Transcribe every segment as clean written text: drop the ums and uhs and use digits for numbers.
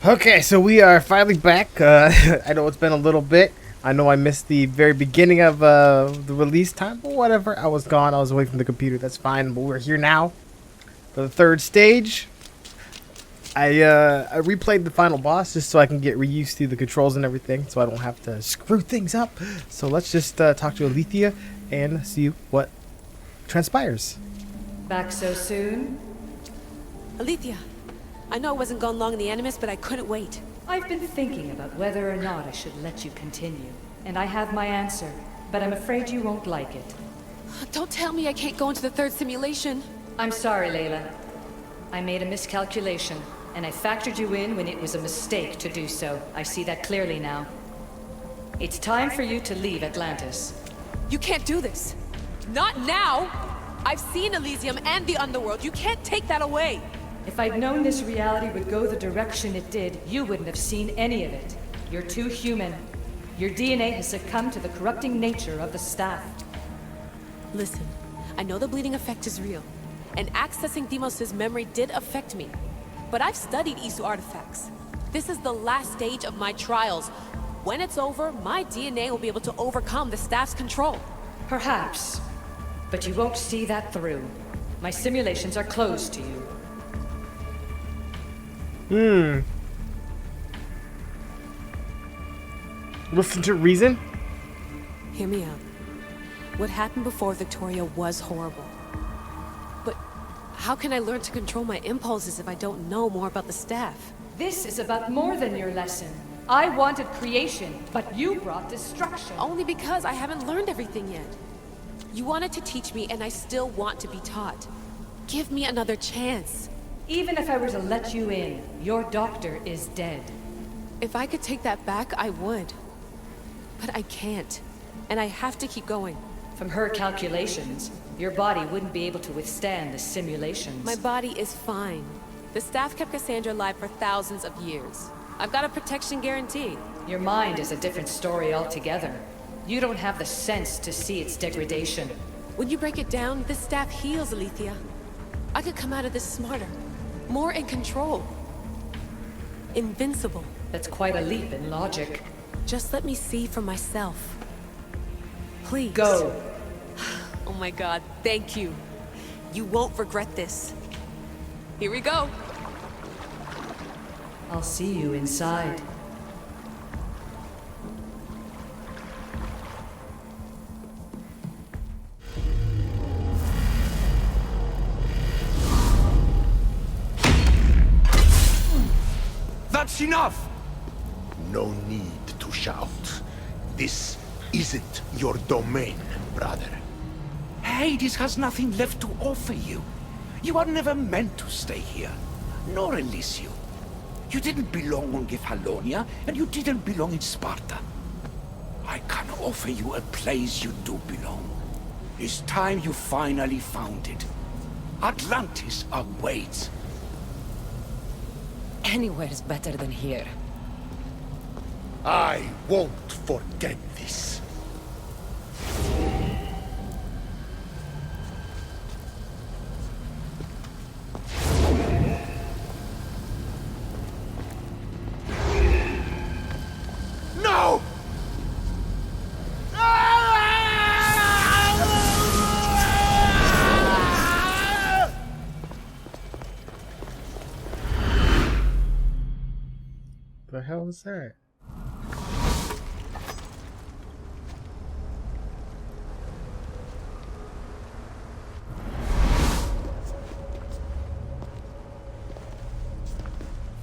Okay, so we are finally back. I know it's been a little bit. I know I missed the very beginning of the release time, but whatever. I was gone. I was away from the computer. That's fine. But we're here now for the third stage. I replayed the final boss just so I can get reused to the controls and everything, so I don't have to screw things up. So let's just talk to Ilithyia and see what transpires. Back so soon? Ilithyia, I know I wasn't gone long in the Animus, but I couldn't wait. I've been thinking about whether or not I should let you continue. And I have my answer, but I'm afraid you won't like it. Don't tell me I can't go into the third simulation. I'm sorry, Layla. I made a miscalculation, and I factored you in when it was a mistake to do so. I see that clearly now. It's time for you to leave Atlantis. You can't do this. Not now! I've seen Elysium and the Underworld. You can't take that away! If I'd known this reality would go the direction it did, you wouldn't have seen any of it. You're too human. Your DNA has succumbed to the corrupting nature of the staff. Listen, I know the bleeding effect is real, and accessing Deimos' memory did affect me. But I've studied Isu artifacts. This is the last stage of my trials. When it's over, my DNA will be able to overcome the staff's control. Perhaps. But you won't see that through. My simulations are closed to you. Listen to reason? Hear me out. What happened before Victoria was horrible. But how can I learn to control my impulses if I don't know more about the staff? This is about more than your lesson. I wanted creation, but you brought destruction. Only because I haven't learned everything yet. You wanted to teach me, and I still want to be taught. Give me another chance. Even if I were to let you in, your doctor is dead. If I could take that back, I would. But I can't. And I have to keep going. From her calculations, your body wouldn't be able to withstand the simulations. My body is fine. The staff kept Cassandra alive for thousands of years. I've got a protection guarantee. Your mind is a different story altogether. You don't have the sense to see its degradation. When you break it down, the staff heals, Ilithyia. I could come out of this smarter. More in control. Invincible. That's quite a leap in logic. Just let me see for myself. Please. Go. Oh my god, thank you. You won't regret this. Here we go. I'll see you inside. That's enough! No need to shout. This isn't your domain, brother. Hades has nothing left to offer you. You are never meant to stay here, nor Elysium. You didn't belong on Kefalonia, and you didn't belong in Sparta. I can offer you a place you do belong. It's time you finally found it. Atlantis awaits. Anywhere's better than here. I won't forget this. No! The hell is that?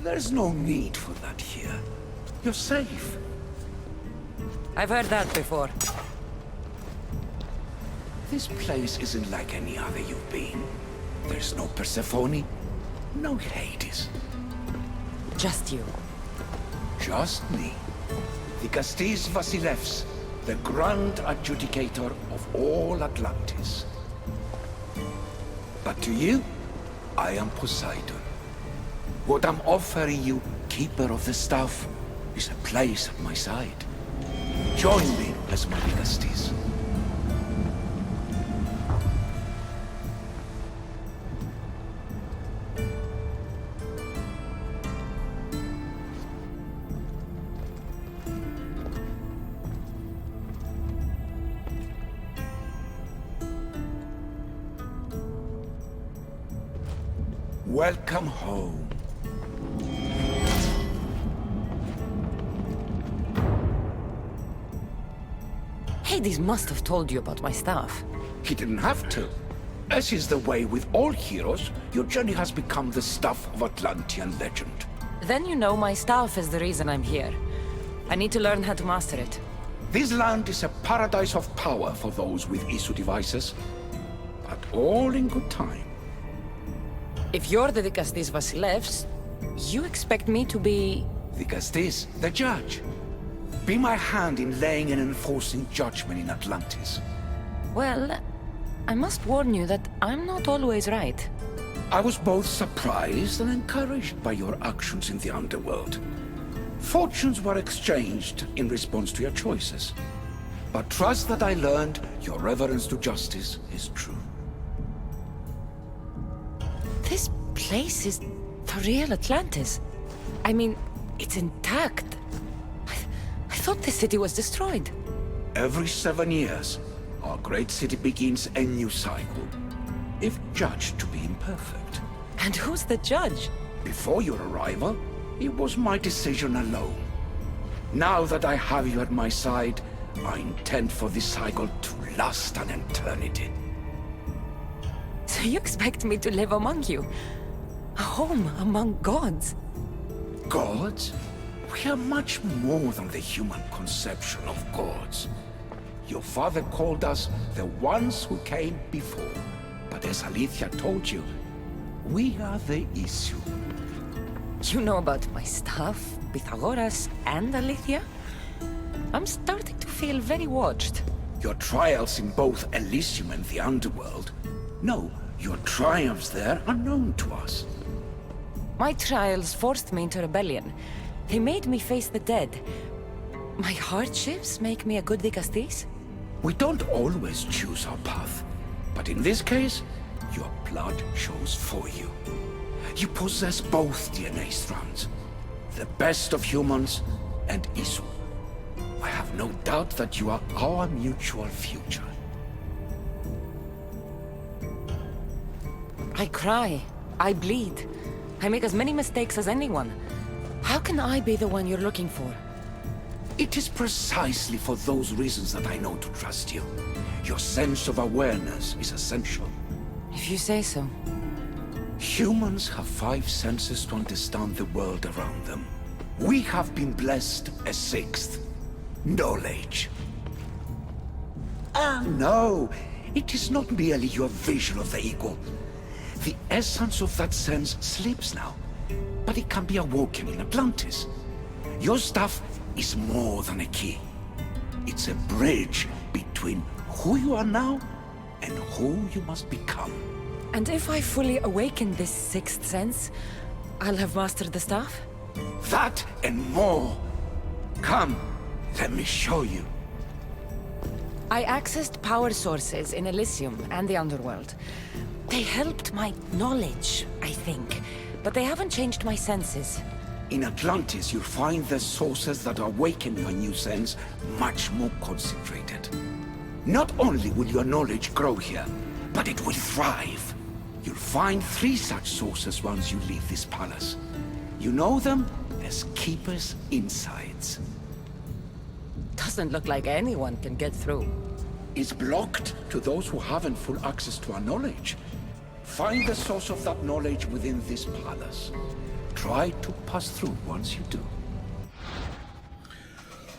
There's no need for that here. You're safe. I've heard that before. This place isn't like any other you've been. There's no Persephone, no Hades. Just you. Just me. The Castis Vasilevs, the grand adjudicator of all Atlantis. But to you, I am Poseidon. What I'm offering you, Keeper of the Staff, is a place at my side. Join me as my Castis. Welcome home. Hades must have told you about my staff. He didn't have to. As is the way with all heroes, your journey has become the stuff of Atlantean legend. Then you know my staff is the reason I'm here. I need to learn how to master it. This land is a paradise of power for those with Isu devices. But all in good time. If you're the Dikastis Vasilevs, you expect me to be... Dikastis, the judge. Be my hand in laying and enforcing judgment in Atlantis. Well, I must warn you that I'm not always right. I was both surprised and encouraged by your actions in the underworld. Fortunes were exchanged in response to your choices. But trust that I learned your reverence to justice is true. This place is the real Atlantis. I mean, it's intact. I thought the city was destroyed. Every 7 years, our great city begins a new cycle, if judged to be imperfect. And who's the judge? Before your arrival, it was my decision alone. Now that I have you at my side, I intend for this cycle to last an eternity. So you expect me to live among you? A home among gods? Gods? We are much more than the human conception of gods. Your father called us the ones who came before. But as Ilithyia told you, we are the Isu. You know about my staff, Pythagoras, and Ilithyia? I'm starting to feel very watched. Your trials in both Elysium and the underworld. No, your triumphs there are known to us. My trials forced me into rebellion. They made me face the dead. My hardships make me a good Dikastis? We don't always choose our path, but in this case, your blood shows for you. You possess both DNA strands, the best of humans and Isu. I have no doubt that you are our mutual future. I cry. I bleed. I make as many mistakes as anyone. How can I be the one you're looking for? It is precisely for those reasons that I know to trust you. Your sense of awareness is essential. If you say so. Humans have 5 senses to understand the world around them. We have been blessed a 6th. Knowledge. No, it is not merely your vision of the ego. The essence of that sense sleeps now, but it can be awoken in Atlantis. Your stuff is more than a key. It's a bridge between who you are now and who you must become. And if I fully awaken this 6th sense, I'll have mastered the staff? That and more. Come, let me show you. I accessed power sources in Elysium and the underworld. They helped my knowledge, I think, but they haven't changed my senses. In Atlantis, you'll find the sources that awaken your new sense much more concentrated. Not only will your knowledge grow here, but it will thrive. You'll find 3 such sources once you leave this palace. You know them as Keeper's Insides. Doesn't look like anyone can get through. It's blocked to those who haven't full access to our knowledge. Find the source of that knowledge within this palace. Try to pass through once you do.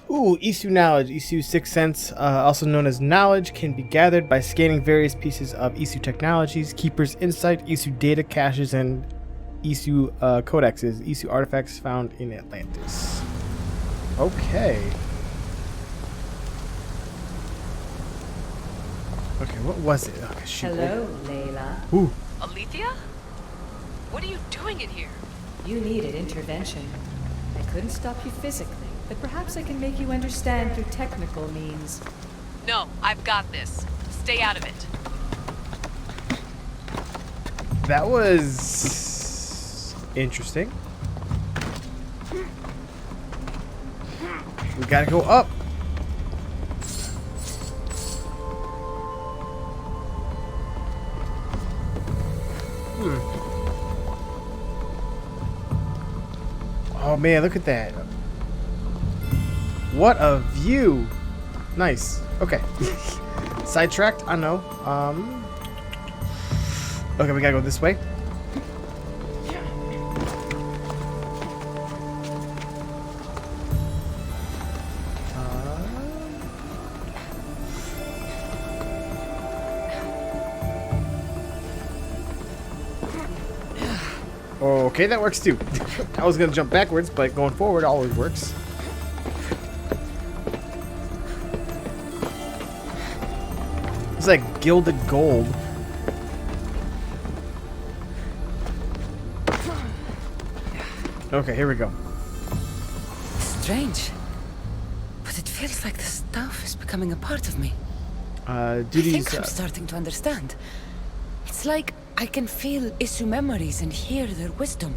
Ooh, Isu knowledge. Isu 6th sense, also known as knowledge, can be gathered by scanning various pieces of Isu technologies, Keeper's Insight, Isu data caches, and Isu codexes, Isu artifacts found in Atlantis. Okay. Okay, what was it? Okay, shoot. Hello, Layla. Ooh. Ilithyia? What are you doing in here? You needed intervention. I couldn't stop you physically, but perhaps I can make you understand through technical means. No, I've got this. Stay out of it. That was interesting. We gotta go up. Oh man, look at that. What a view. Nice. Okay. Sidetracked? I know. Okay, we gotta go this way. Okay, that works too. I was gonna jump backwards, but going forward always works. It's like gilded gold. Okay, here we go. Strange. But it feels like the stuff is becoming a part of me. Do I these? think I'm starting to understand. It's like I can feel Isu memories and hear their wisdom.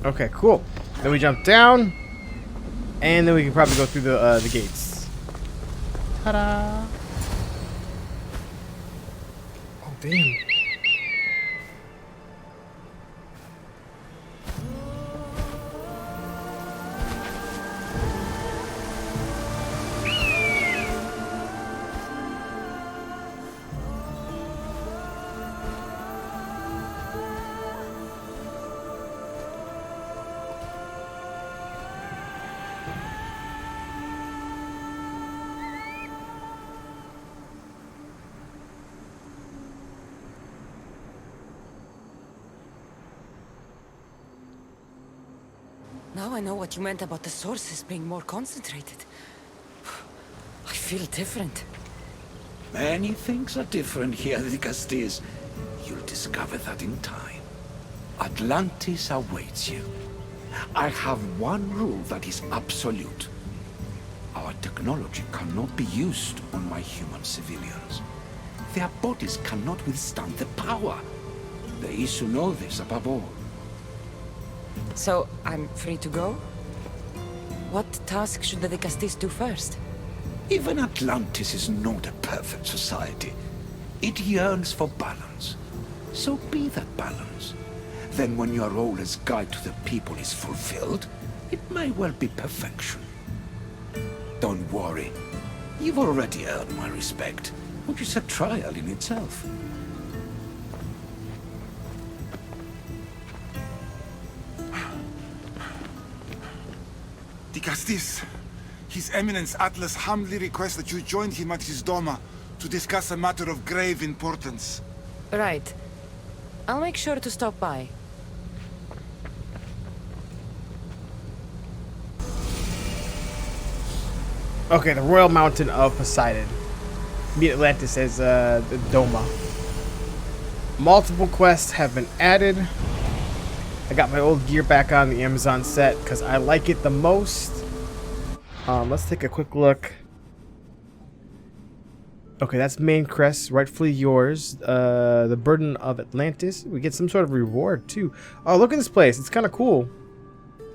Okay, cool. Then we jump down, and then we can probably go through the gates. Ta-da! Oh damn! Now I know what you meant about the sources being more concentrated. I feel different. Many things are different here, Dicastis. You'll discover that in time. Atlantis awaits you. I have one rule that is absolute. Our technology cannot be used on my human civilians. Their bodies cannot withstand the power. The Isu know this above all. So, I'm free to go? What task should the Dicastis do first? Even Atlantis is not a perfect society. It yearns for balance. So be that balance. Then when your role as guide to the people is fulfilled, it may well be perfection. Don't worry. You've already earned my respect, which is a trial in itself. Dicastis, His Eminence Atlas humbly requests that you join him at his Doma to discuss a matter of grave importance. Right. I'll make sure to stop by. Okay, the Royal Mountain of Poseidon. Meet Atlantis as the Doma. Multiple quests have been added. I got my old gear back on the Amazon set because I like it the most. Let's take a quick look. Okay, that's main crest, rightfully yours. The burden of Atlantis. We get some sort of reward too. Oh, look at this place. It's kind of cool.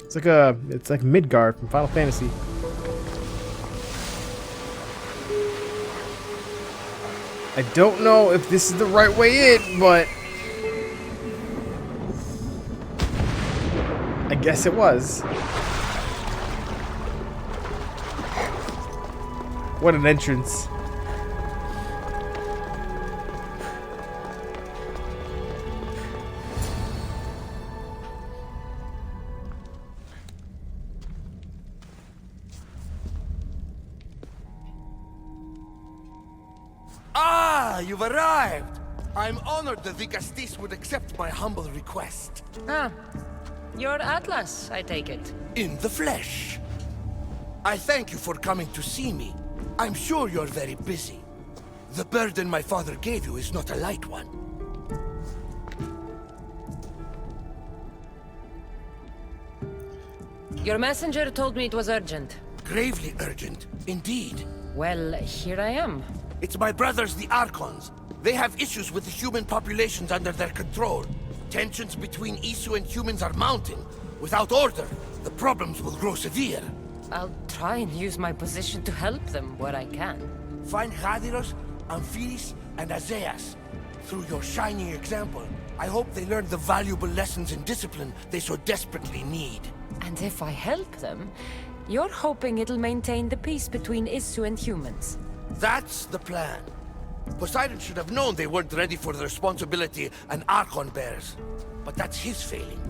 It's like Midgard from Final Fantasy. I don't know if this is the right way in, but I guess it was. What an entrance. Ah, you've arrived! I'm honored that Dicastis would accept my humble request. Ah, you're Atlas, I take it. In the flesh. I thank you for coming to see me. I'm sure you're very busy. The burden my father gave you is not a light one. Your messenger told me it was urgent. Gravely urgent, indeed. Well, here I am. It's my brothers, the Archons. They have issues with the human populations under their control. Tensions between Isu and humans are mounting. Without order, the problems will grow severe. I'll try and use my position to help them where I can. Find Hadiros, Amphiris, and Azeas. Through your shining example, I hope they learn the valuable lessons in discipline they so desperately need. And if I help them, you're hoping it'll maintain the peace between Isu and humans. That's the plan. Poseidon should have known they weren't ready for the responsibility an Archon bears. But that's his failing.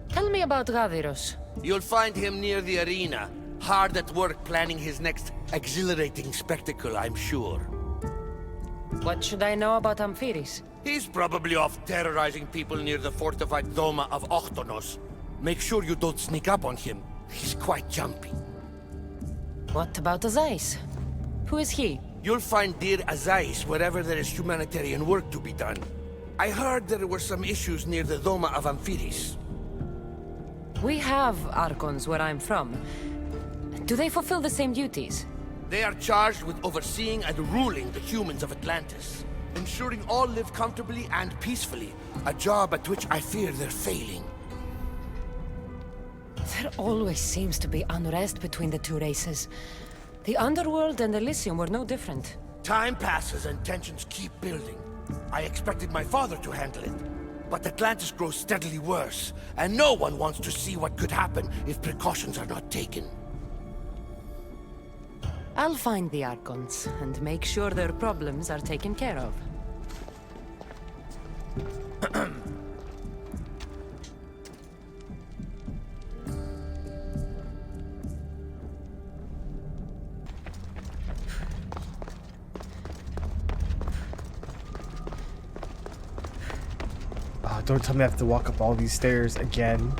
Tell me about Gaviros. You'll find him near the arena, hard at work planning his next exhilarating spectacle, I'm sure. What should I know about Amphiris? He's probably off terrorizing people near the fortified Doma of Ochtonos. Make sure you don't sneak up on him. He's quite jumpy. What about Azais? Who is he? You'll find dear Azais wherever there is humanitarian work to be done. I heard there were some issues near the Doma of Amphiris. We have Archons where I'm from. Do they fulfill the same duties? They are charged with overseeing and ruling the humans of Atlantis, ensuring all live comfortably and peacefully, a job at which I fear they're failing. There always seems to be unrest between the two races. The Underworld and Elysium were no different. Time passes and tensions keep building. I expected my father to handle it, but Atlantis grows steadily worse, and no one wants to see what could happen if precautions are not taken. I'll find the Archons and make sure their problems are taken care of. Oh, don't tell me I have to walk up all these stairs again.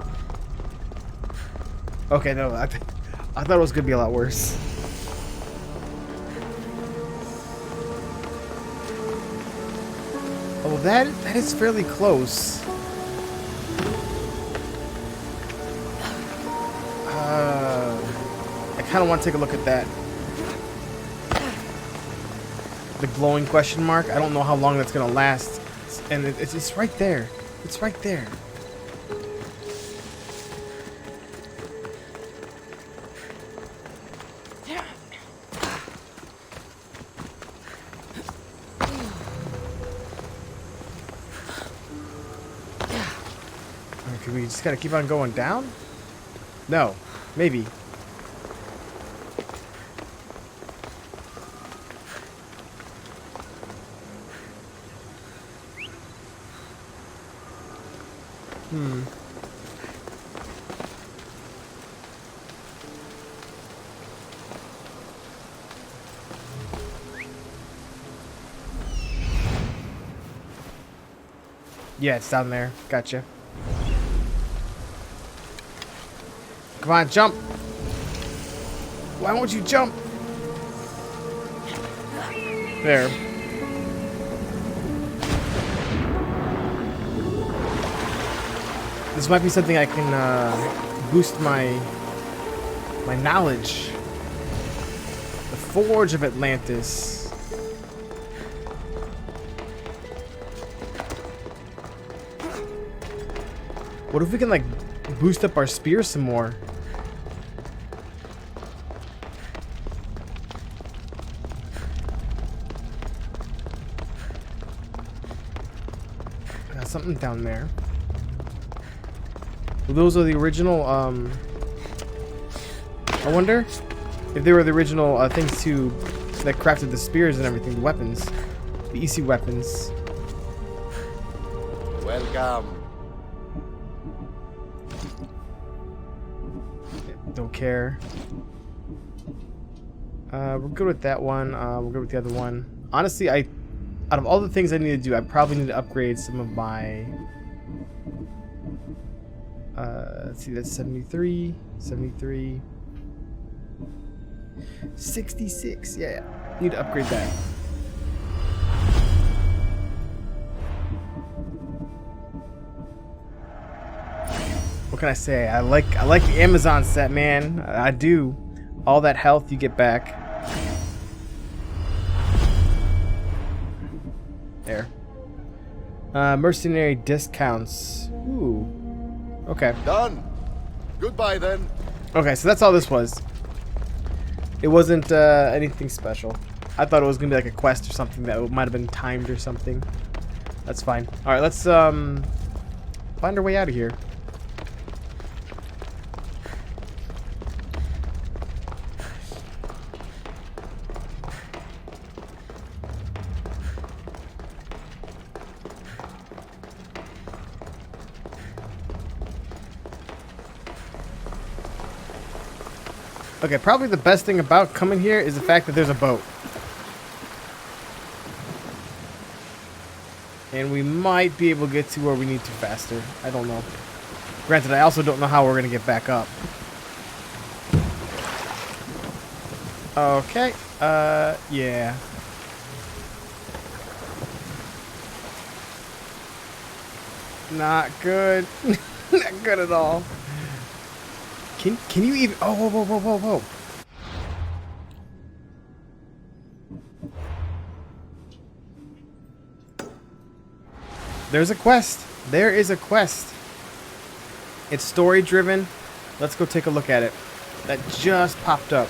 Okay, no, I thought it was gonna be a lot worse. Oh, that is fairly close. I kind of want to take a look at that. The glowing question mark. I don't know how long that's gonna last, and it's right there. It's right there. Okay, we just gotta keep on going down? No, maybe. Yeah, it's down there. Gotcha. Come on, jump! Why won't you jump? There. This might be something I can boost my knowledge. The Forge of Atlantis. What if we can like boost up our spear some more? Got something down there. Well, those are the original, I wonder if they were the original things that crafted the spears and everything, the weapons. The EC weapons. Welcome. Don't care. We're good with that one. We're good with the other one. Honestly, out of all the things I need to do, I probably need to upgrade some of my... let's see, that's 73, 73, 66. Yeah, need to upgrade that. What can I say? I like the Amazon set, man. I do. All that health you get back. There. Mercenary discounts. Ooh. Okay. Done. Goodbye then. Okay, so that's all this was. It wasn't anything special. I thought it was gonna be like a quest or something that might have been timed or something. That's fine. All right, let's find our way out of here. Okay, probably the best thing about coming here is the fact that there's a boat. And we might be able to get to where we need to faster. I don't know. Granted, I also don't know how we're going to get back up. Okay. Yeah. Not good. Not good at all. Can you even... Oh, whoa, whoa, whoa, whoa, whoa. There's a quest. There is a quest. It's story driven. Let's go take a look at it. That just popped up.